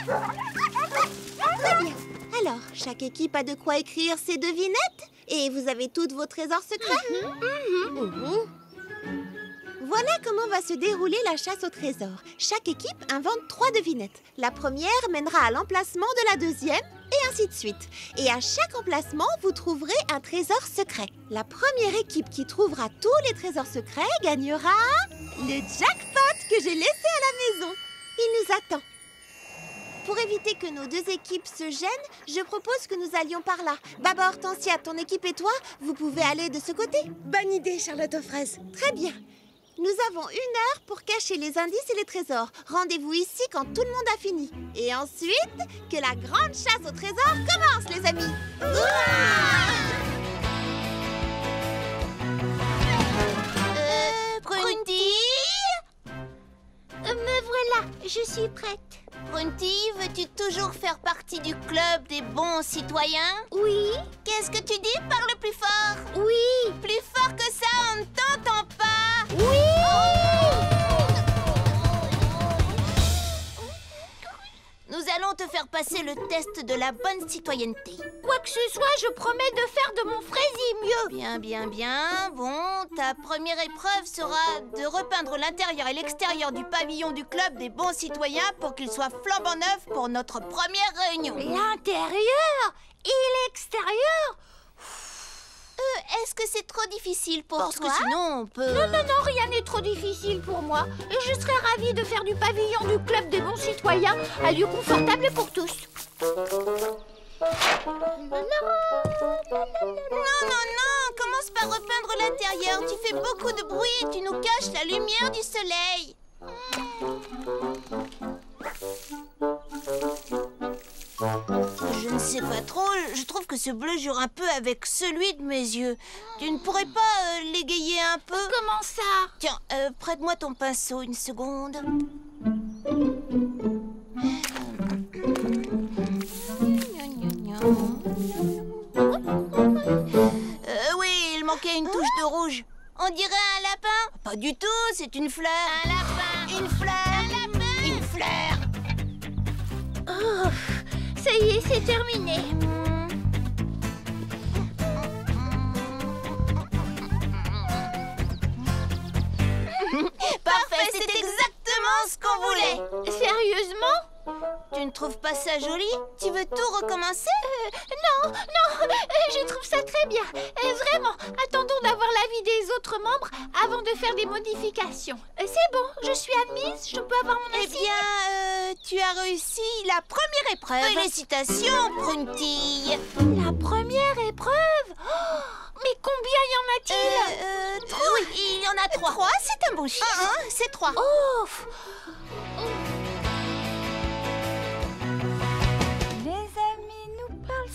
Très bien. Alors, chaque équipe a de quoi écrire ses devinettes? Et vous avez toutes vos trésors secrets? Voilà comment va se dérouler la chasse au trésor. Chaque équipe invente 3 devinettes. La première mènera à l'emplacement de la deuxième, et ainsi de suite. Et à chaque emplacement, vous trouverez un trésor secret. La première équipe qui trouvera tous les trésors secrets gagnera le jackpot que j'ai laissé à la maison. Il nous attend. Pour éviter que nos 2 équipes se gênent, je propose que nous allions par là. Baba, Hortensia, ton équipe et toi, vous pouvez aller de ce côté. Bonne idée, Charlotte aux fraises. Très bien. Nous avons 1 heure pour cacher les indices et les trésors. Rendez-vous ici quand tout le monde a fini. Et ensuite, que la grande chasse au trésor commence, les amis. Prunty? Me voilà, je suis prête. Prunty, veux-tu toujours faire partie du club des bons citoyens? Oui. Qu'est-ce que tu dis? Parle plus fort. Oui. Plus fort que ça, on ne t'entend pas. Oui. Nous allons te faire passer le test de la bonne citoyenneté. Quoi que ce soit, je promets de faire de mon fraisier mieux. Bien, bien, bien. Bon, ta première épreuve sera de repeindre l'intérieur et l'extérieur du pavillon du club des bons citoyens pour qu'il soit flambant neuf pour notre première réunion. L'intérieur et l'extérieur? Est-ce que c'est trop difficile pour toi? Parce que sinon on peut... Non, non, non, rien n'est trop difficile pour moi. Et je serais ravie de faire du pavillon du club des bons citoyens un lieu confortable pour tous. Non, non, non, commence par repeindre l'intérieur. Tu fais beaucoup de bruit et tu nous caches la lumière du soleil. Je ne sais pas trop, je trouve que ce bleu jure un peu avec celui de mes yeux. Tu ne pourrais pas l'égayer un peu? Comment ça? Tiens, prête-moi ton pinceau une seconde. Oui, il manquait une touche de rouge. On dirait un lapin? Pas du tout, c'est une fleur. Un lapin. Une fleur. Un lapin. Une fleur. Oh, ça y est, c'est terminé. Parfait, c'est exactement ce qu'on voulait. Sérieusement? Tu ne trouves pas ça joli? Tu veux tout recommencer? Non, non, je trouve ça très bien. Vraiment, attendons d'avoir l'avis des autres membres avant de faire des modifications. C'est bon, je suis admise, je peux avoir mon avis. Eh bien, tu as réussi la première épreuve. Félicitations, Prunty. La première épreuve? Mais combien y en a-t-il? 3. Oui, il y en a 3. 3, c'est un bon chiffre. C'est 3. Oh.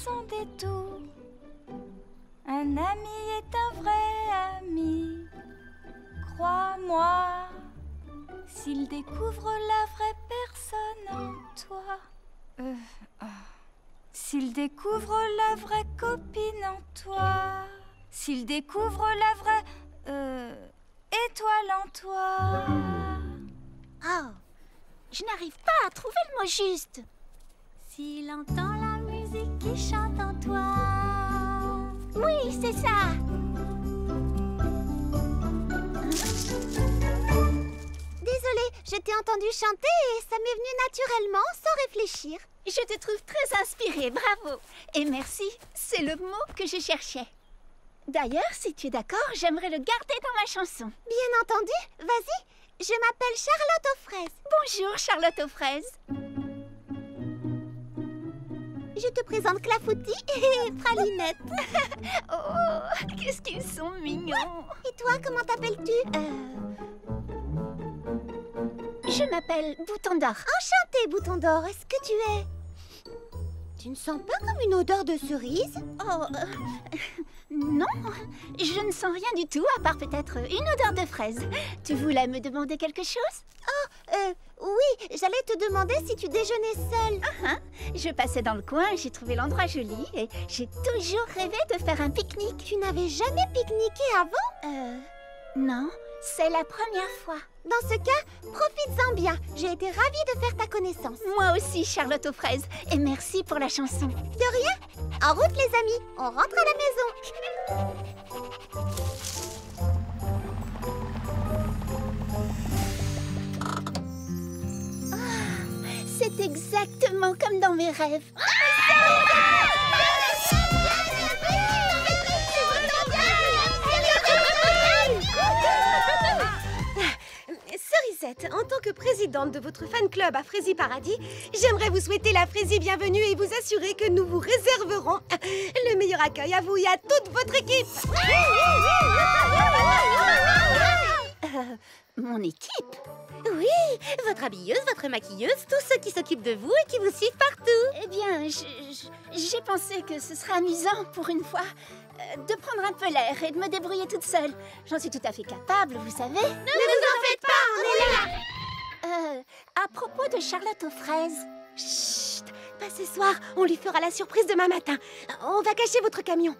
Sans détour, un ami est un vrai ami. Crois-moi, s'il découvre la vraie personne en toi, s'il découvre la vraie copine en toi, s'il découvre la vraie étoile en toi. Oh, je n'arrive pas à trouver le mot juste. S'il entend la musique qui chante en toi. Oui, c'est ça. Désolée, je t'ai entendu chanter et ça m'est venu naturellement, sans réfléchir. Je te trouve très inspirée, bravo. Et merci, c'est le mot que je cherchais. D'ailleurs, si tu es d'accord, j'aimerais le garder dans ma chanson. Bien entendu, vas-y. Je m'appelle Charlotte aux fraises. Bonjour, Charlotte aux fraises. Je te présente Clafoutis et Pralinette. Oh, qu'est-ce qu'ils sont mignons. Et toi, comment t'appelles-tu? Je m'appelle Bouton d'Or. Enchantée, Bouton d'Or. Est-ce que tu es... Tu ne sens pas comme une odeur de cerise? Oh, non. Je ne sens rien du tout, à part peut-être une odeur de fraise. Tu voulais me demander quelque chose? Oh, oui, j'allais te demander si tu déjeunais seule. Je passais dans le coin, j'ai trouvé l'endroit joli et j'ai toujours rêvé de faire un pique-nique. Tu n'avais jamais pique-niqué avant? Non, c'est la première fois. Dans ce cas, profites-en bien. J'ai été ravie de faire ta connaissance. Moi aussi, Charlotte aux fraises. Et merci pour la chanson. De rien. En route, les amis. On rentre à la maison. C'est exactement comme dans mes rêves. Cerisette, en tant que présidente de votre fan club à Fraisier Paradis, j'aimerais vous souhaiter la Fraisier bienvenue et vous assurer que nous vous réserverons le meilleur accueil à vous et à toute votre équipe. Mon équipe? Oui, votre habilleuse, votre maquilleuse, tous ceux qui s'occupent de vous et qui vous suivent partout. Eh bien, j'ai pensé que ce serait amusant pour une fois de prendre un peu l'air et de me débrouiller toute seule. J'en suis tout à fait capable, vous savez. Ne vous en faites pas, on est là. À propos de Charlotte aux fraises. Chut, pas ce soir, on lui fera la surprise demain matin. On va cacher votre camion.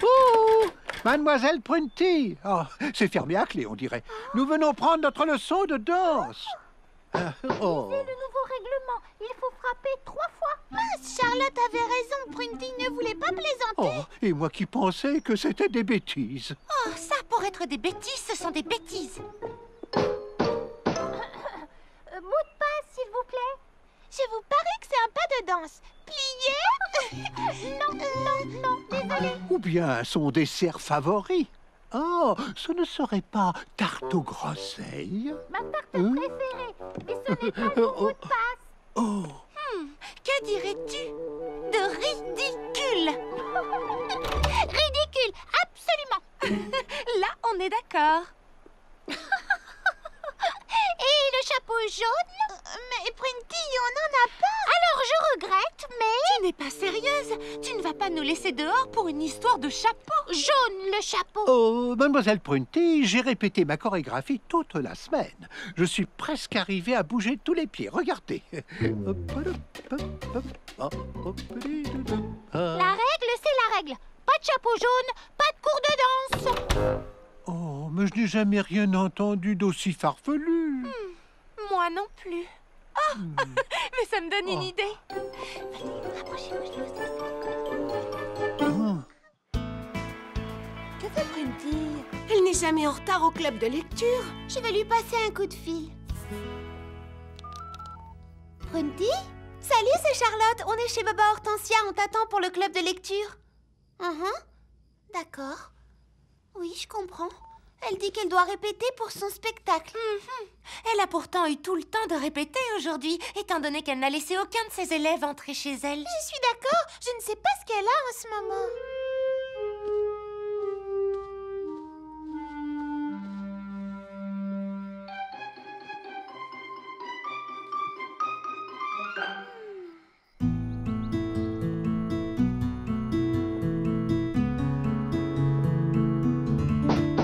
Oh, Mademoiselle Prunty. Oh, c'est fermé à clé, on dirait. Nous venons prendre notre leçon de danse. Oh. Le nouveau règlement, il faut frapper 3 fois. Charlotte avait raison, Prunty ne voulait pas plaisanter. Oh, et moi qui pensais que c'était des bêtises. Oh, ça, pour être des bêtises, ce sont des bêtises. Mot de passe, s'il vous plaît. Je vous parie que c'est un pas de danse. Plié. Non, désolé. Ou bien son dessert favori. Oh, ce ne serait pas tarte aux groseilles. Ma tarte préférée, mais ce n'est pas mon mot de passe. Oh. Que dirais-tu de ridicule? Ridicule, absolument. Là, on est d'accord. Et le chapeau jaune? Mais Prunty, on n'en a pas. Alors je regrette, mais... Tu n'es pas sérieuse. Tu ne vas pas nous laisser dehors pour une histoire de chapeau. Jaune, le chapeau. Oh, Mademoiselle Prunty, j'ai répété ma chorégraphie toute la semaine. Je suis presque arrivé à bouger tous les pieds. Regardez. La règle, c'est la règle. Pas de chapeau jaune, pas de cours de danse. Oh, mais je n'ai jamais rien entendu d'aussi farfelu. Moi non plus. Oh, mais ça me donne une idée. Rapprochez-vous, Que fait Prunty? Elle n'est jamais en retard au club de lecture. Je vais lui passer un coup de fil. Prunty? Salut, c'est Charlotte. On est chez Baba Hortensia. On t'attend pour le club de lecture. D'accord. Oui, je comprends. Elle dit qu'elle doit répéter pour son spectacle. Elle a pourtant eu tout le temps de répéter aujourd'hui, étant donné qu'elle n'a laissé aucun de ses élèves entrer chez elle. Je suis d'accord. Je ne sais pas ce qu'elle a en ce moment.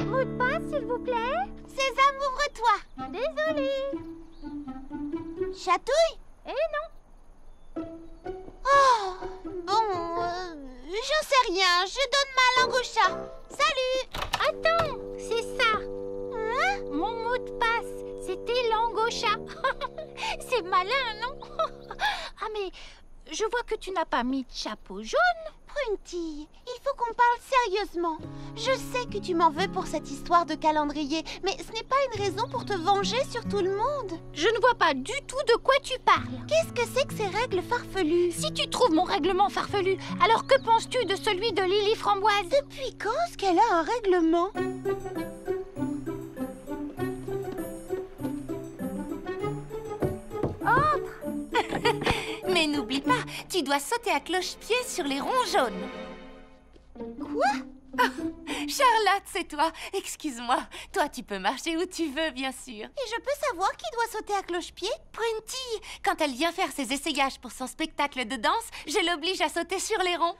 Mot de passe, s'il vous plaît. Sésame, ouvre-toi. Désolée. Chatouille? Eh non. Oh, bon, j'en sais rien. Je donne ma langue au chat. Salut. Attends, c'est ça. Hein? Mon mot de passe, c'était langue au chat. C'est malin, non? Ah, mais je vois que tu n'as pas mis de chapeau jaune. Prunty, il faut qu'on parle sérieusement. Je sais que tu m'en veux pour cette histoire de calendrier, mais ce n'est pas une raison pour te venger sur tout le monde. Je ne vois pas du tout de quoi tu parles. Qu'est-ce que c'est que ces règles farfelues? Si tu trouves mon règlement farfelu, alors que penses-tu de celui de Lily Framboise? Depuis quand est-ce qu'elle a un règlement? Mais n'oublie pas, tu dois sauter à cloche-pied sur les ronds jaunes. Quoi? Charlotte, c'est toi. Excuse-moi. Toi, tu peux marcher où tu veux, bien sûr. Et je peux savoir qui doit sauter à cloche-pied? Prunty, quand elle vient faire ses essayages pour son spectacle de danse, je l'oblige à sauter sur les ronds.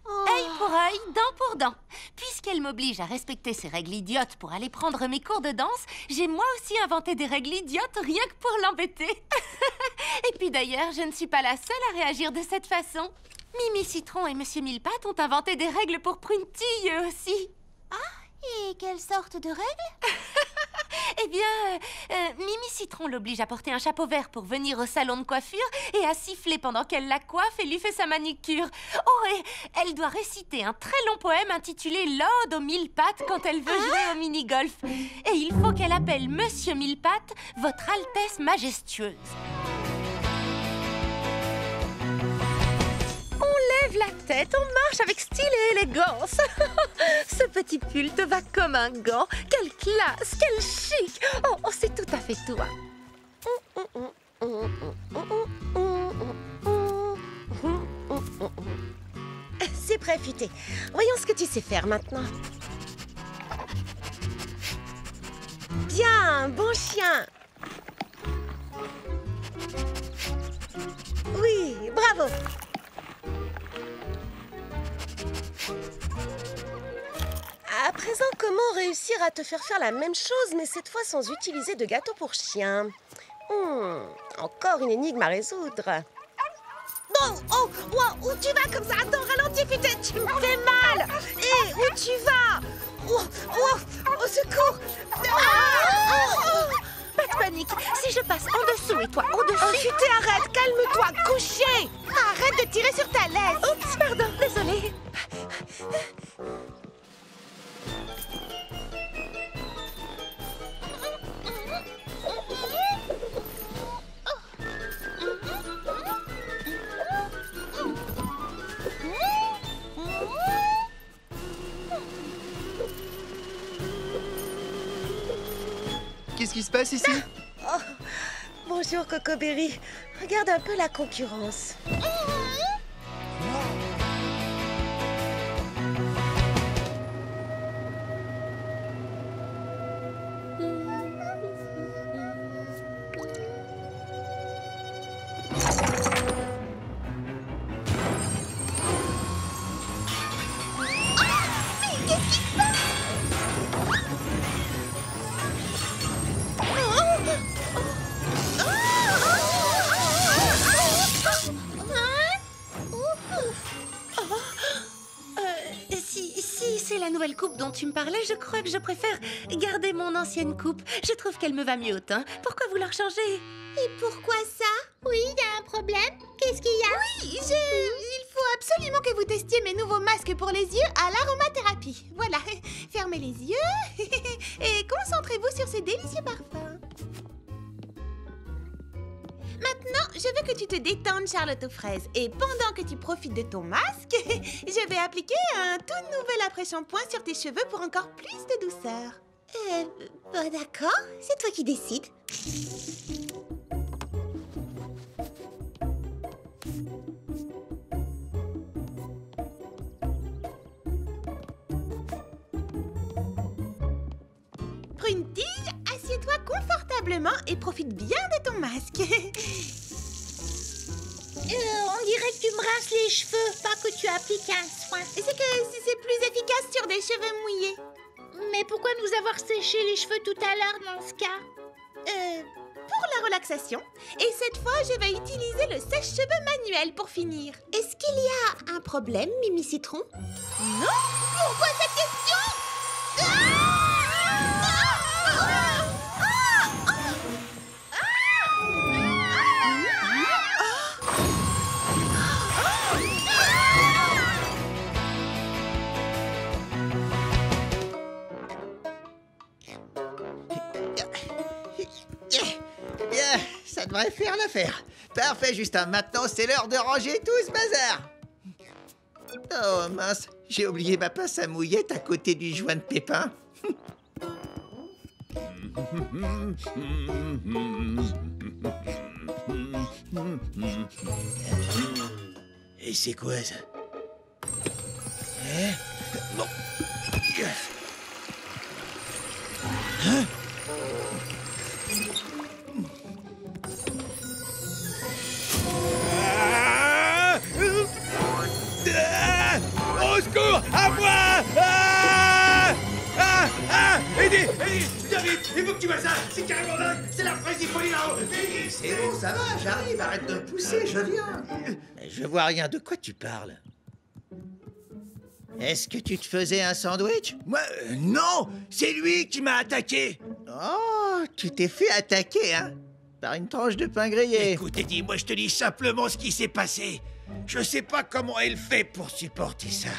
Oh. Œil pour œil, dent pour dent. Puisque qu'elle m'oblige à respecter ces règles idiotes pour aller prendre mes cours de danse, j'ai moi aussi inventé des règles idiotes rien que pour l'embêter. Et puis d'ailleurs, je ne suis pas la seule à réagir de cette façon. Mimi Citron et Monsieur Millepattes ont inventé des règles pour Prunty, eux aussi. Et quelle sorte de règles? Eh bien, Mimi Citron l'oblige à porter un chapeau vert pour venir au salon de coiffure et à siffler pendant qu'elle la coiffe et lui fait sa manicure. Oh, et elle doit réciter un très long poème intitulé « L'Ode aux mille pattes » quand elle veut jouer au mini-golf. Et il faut qu'elle appelle Monsieur Millepattes « Votre Altesse Majestueuse ». On lève la tête, on marche avec style et élégance. Ce petit pull te va comme un gant. Quelle classe, quel chic. Oh, c'est tout à fait toi. C'est prêt, Futé. Voyons ce que tu sais faire maintenant. Bien, bon chien. Oui, bravo. À présent, comment réussir à te faire faire la même chose, mais cette fois sans utiliser de gâteau pour chien? Encore une énigme à résoudre. Où tu vas comme ça? Attends, ralentis, Futé, tu me fais mal. Hé, où tu vas? Au secours. Pas de panique, si je passe en dessous et toi au-dessus... Oh, Futé, arrête, calme-toi, couché. Arrête de tirer sur ta laisse. Oups, pardon, désolée. Qu'est-ce qui se passe ici? Bonjour, Cocoberry. Regarde un peu la concurrence. Si c'est la nouvelle coupe dont tu me parlais, je crois que je préfère garder mon ancienne coupe. Je trouve qu'elle me va mieux au teint. Pourquoi vouloir changer? Et pourquoi ça? Oui, il y a un problème. Qu'est-ce qu'il y a? Oui, il faut absolument que vous testiez mes nouveaux masques pour les yeux à l'aromathérapie. Voilà, fermez les yeux et concentrez-vous sur ces délicieux parfums. Maintenant, je veux que tu te détendes, Charlotte aux fraises. Et pendant que tu profites de ton masque, je vais appliquer un tout nouvel après-shampoing sur tes cheveux pour encore plus de douceur. D'accord, c'est toi qui décides. Prunty, assieds-toi confortablement et profite bien de ton masque. On dirait que tu me rinces les cheveux, pas que tu appliques un soin. C'est que c'est plus efficace sur des cheveux mouillés. Mais pourquoi nous avoir séché les cheveux tout à l'heure dans ce cas? Pour la relaxation. Et cette fois, je vais utiliser le sèche-cheveux manuel pour finir. Est-ce qu'il y a un problème, Mimi Citron? Non? Pourquoi cette question? Bien, ça devrait faire l'affaire. Parfait, Justin. Maintenant, c'est l'heure de ranger tout ce bazar. Oh mince, j'ai oublié ma pince à mouillette à côté du joint de pépin. Et c'est quoi ça? Bon. Hein? Au secours! À moi! Viens vite, il faut que tu vois ça. C'est carrément dingue. C'est la fraisifolie là-haut. C'est bon, ça va, j'arrive, arrête de me pousser, je viens. Mais je vois rien, de quoi tu parles? Est-ce que tu te faisais un sandwich? Moi, non, c'est lui qui m'a attaqué. Oh, tu t'es fait attaquer, hein? Par une tranche de pain grillé. Écoute, Eddie, moi je te dis simplement ce qui s'est passé. Je sais pas comment elle fait pour supporter ça.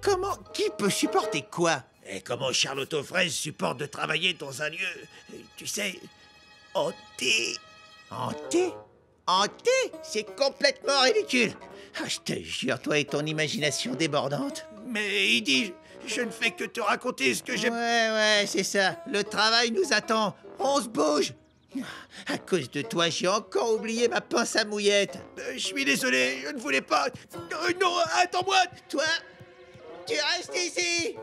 Comment? Qui peut supporter quoi? Et comment Charlotte aux fraises supporte de travailler dans un lieu, tu sais, hanté. Hanté? Hanté? C'est complètement ridicule. Ah, je te jure, toi et ton imagination débordante. Mais Eddie, je ne fais que te raconter ce que j'ai... Ouais, c'est ça. Le travail nous attend. On se bouge. À cause de toi, j'ai encore oublié ma pince à mouillette. Je suis désolé, je ne voulais pas... non, attends-moi. Toi, tu restes ici.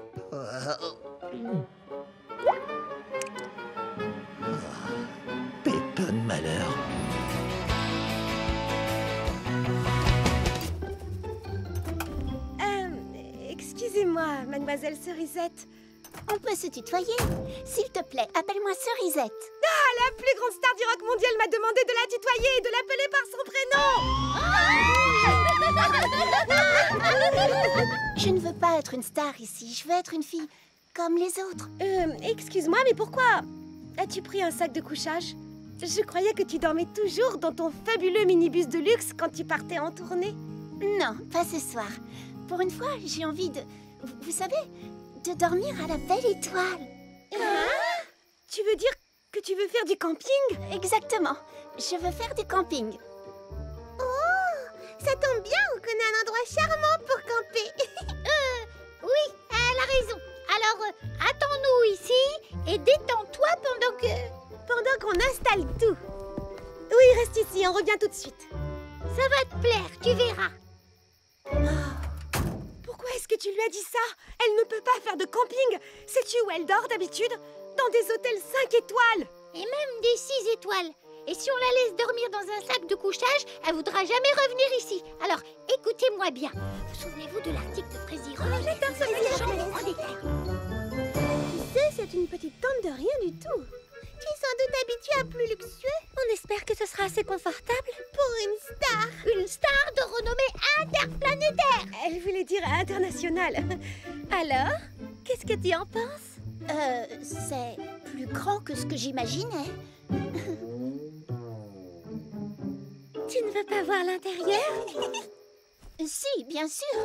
Pépin de malheur. Excusez-moi, mademoiselle Cerisette. On peut se tutoyer. S'il te plaît, appelle-moi Cerisette. Ah, la plus grande star du rock mondial m'a demandé de la tutoyer et de l'appeler par son prénom. Je ne veux pas être une star ici. Je veux être une fille comme les autres. Excuse-moi, mais pourquoi as-tu pris un sac de couchage? Je croyais que tu dormais toujours dans ton fabuleux minibus de luxe quand tu partais en tournée. Non, pas ce soir. Pour une fois, j'ai envie de... Vous savez, de dormir à la belle étoile. Tu veux dire que tu veux faire du camping? Exactement. Je veux faire du camping. Ça tombe bien, on connaît un endroit charmant pour camper. Oui, elle a raison. Alors, attends-nous ici et détends-toi Pendant qu'on installe tout. Oui, reste ici, on revient tout de suite. Ça va te plaire, tu verras. Pourquoi est-ce que tu lui as dit ça? Elle ne peut pas faire de camping. Sais-tu où elle dort d'habitude? Dans des hôtels 5 étoiles. Et même des 6 étoiles. Et si on la laisse dormir dans un sac de couchage, elle voudra jamais revenir ici. Alors, écoutez-moi bien. Vous souvenez-vous de l'article de Fraisier Rock? Tu sais, c'est une petite tente de rien du tout. Tu es sans doute habitué à plus luxueux. On espère que ce sera assez confortable. Pour une star. Une star de renommée interplanétaire. Elle voulait dire international. Alors, qu'est-ce que tu en penses? C'est plus grand que ce que j'imaginais. Tu ne veux pas voir l'intérieur? Si, bien sûr.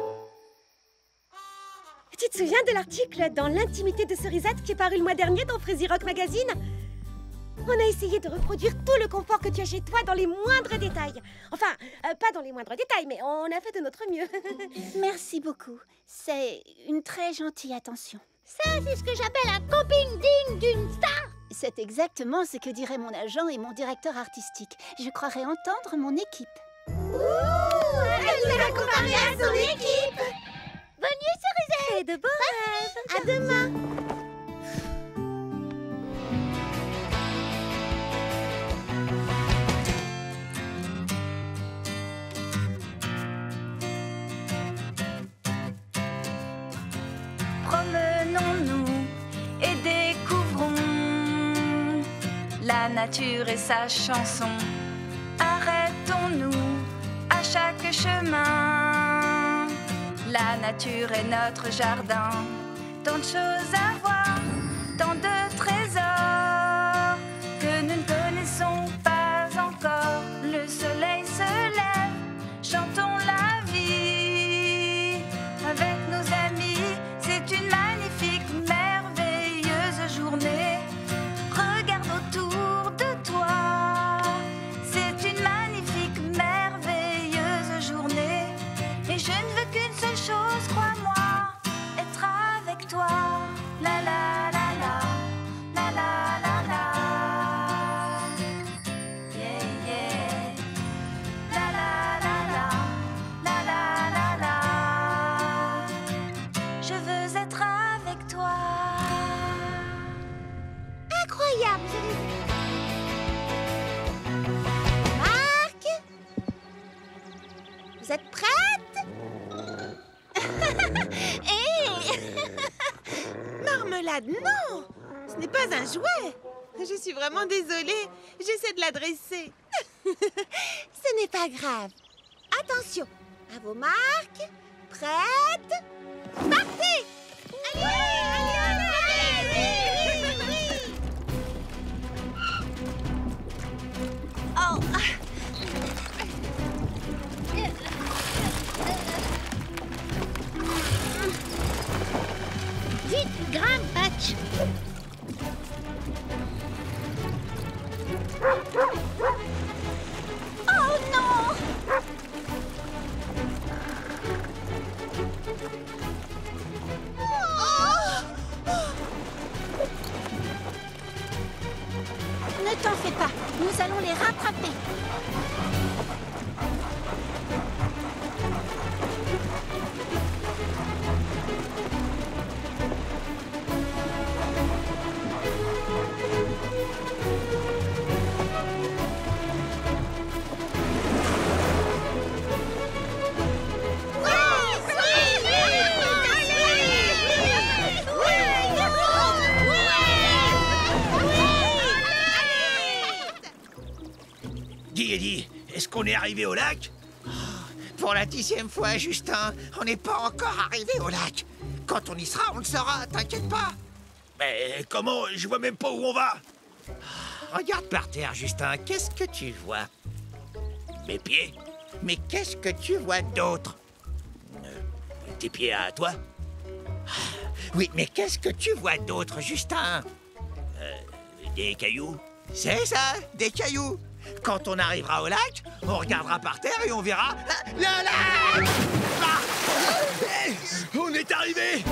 Tu te souviens de l'article dans l'intimité de Cerisette qui est paru le mois dernier dans Fraisier Rock Magazine? On a essayé de reproduire tout le confort que tu as chez toi dans les moindres détails. Enfin, pas dans les moindres détails, mais on a fait de notre mieux. Merci beaucoup. C'est une très gentille attention. Ça, c'est ce que j'appelle un camping digne d'une star. C'est exactement ce que diraient mon agent et mon directeur artistique. Je croirais entendre mon équipe. Elle nous a comparé à son équipe. Bonne nuit, Cerisette. Et de beaux rêves. À demain. Promenons-nous et découvrons la nature et sa chanson. Arrêtons-nous à chaque chemin. La nature est notre jardin. Tant de choses à voir, tant de trésors que nous ne connaissons pas encore. Le soleil se lève, chantons la vie avec nos amis. C'est une magnifique, merveilleuse journée. Regarde autour de toi. C'est une magnifique, merveilleuse journée. Et je ne veux qu'une seule chose, crois-moi, être avec toi. La la la la, la la la la. Yeah yeah. La la la la, la la la la. Je veux être avec toi. Incroyable. Marc, vous êtes prête? Marmelade, non! Ce Ce n'est pas un jouet. Je suis vraiment désolée. J'essaie de la dresser. Ce n'est pas grave. Attention, à vos marques. Prête. Partez. Oh. Vite, grimpe, Patch. Oh non! Ne t'en fais pas, nous allons les rattraper. Dis, Eddie, est-ce qu'on est arrivé au lac? Pour la 10e fois, Justin, on n'est pas encore arrivé au lac. Quand on y sera, on le saura, t'inquiète pas. Mais comment? Je vois même pas où on va. Regarde par terre, Justin, qu'est-ce que tu vois? Mes pieds? Mais qu'est-ce que tu vois d'autre? Tes pieds à toi? Oui, mais qu'est-ce que tu vois d'autre, Justin? Des cailloux? C'est ça, des cailloux. Quand on arrivera au lac, on regardera par terre et on verra le lac. Hey, on est arrivé!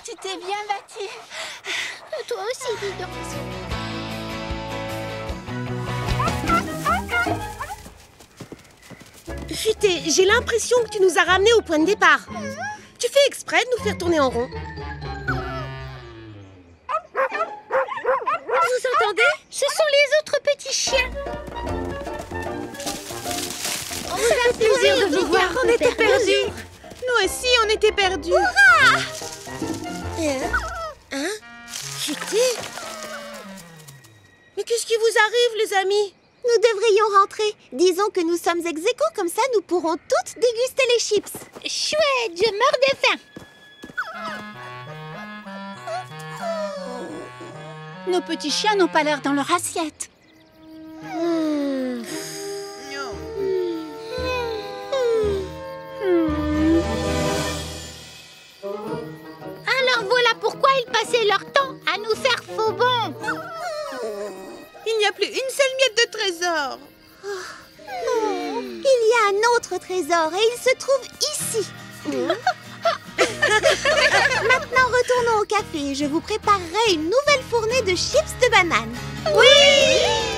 Tu t'es bien battu. Toi aussi, dis donc. Futé, j'ai l'impression que tu nous as ramenés au point de départ. Tu fais exprès de nous faire tourner en rond. Vous entendez? Ce sont les autres petits chiens. Ça fait plaisir de vous voir, on était perdus. Nous aussi, on était perdus. Hein? Futé? Mais qu'est-ce qui vous arrive, les amis? Nous devrions rentrer. Disons que nous sommes ex aequo, comme ça nous pourrons toutes déguster les chips. Chouette, je meurs de faim. Nos petits chiens n'ont pas l'air dans leur assiette. Alors voilà pourquoi ils passaient leur temps à nous faire faux bons. Il n'y a plus une seule miette de trésor. Il y a un autre trésor et il se trouve ici. Maintenant, retournons au café. Je vous préparerai une nouvelle fournée de chips de banane. Oui!